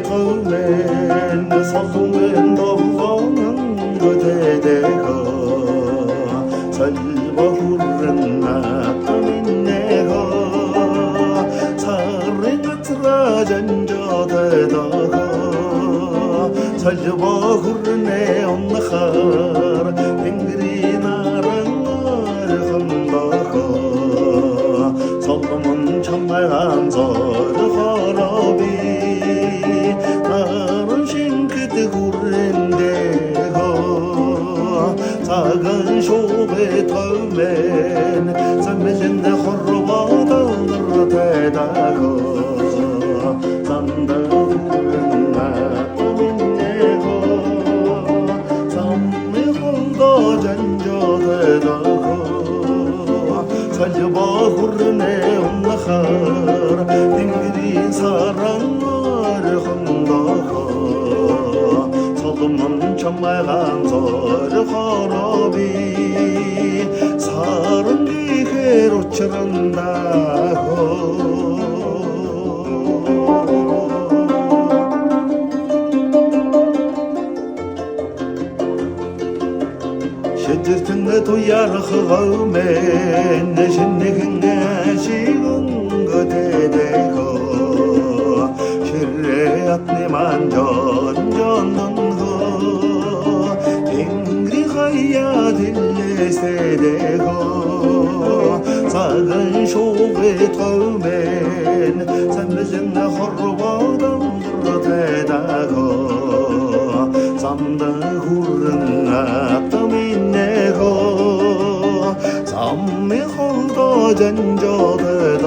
tövmen sallumen dollanın ödedeho salva hurrına minneho sarın atrajan jodedaho salva hurrne onkhar ingri narangar khandaho sallamın çamayan zor kharabi narın şinkit hurrendeho sagan şobe tövmen sammelinde khurvada nırtedaho sanda hurrenna minneho sammi hulda janjodedaho salva hurne onkhar ingri saranlar khandaho salman çamayan zor kharabi sarın diher uçrandaho şecertine toyar khawmen neşinne şigun gödedeho şirriyat niman jonnon ho ingri khaya dillesedeho sagan şobe tövmen sammezinne khurbadan rtedaho samda hurrına minneho sammi hulda janjodedaho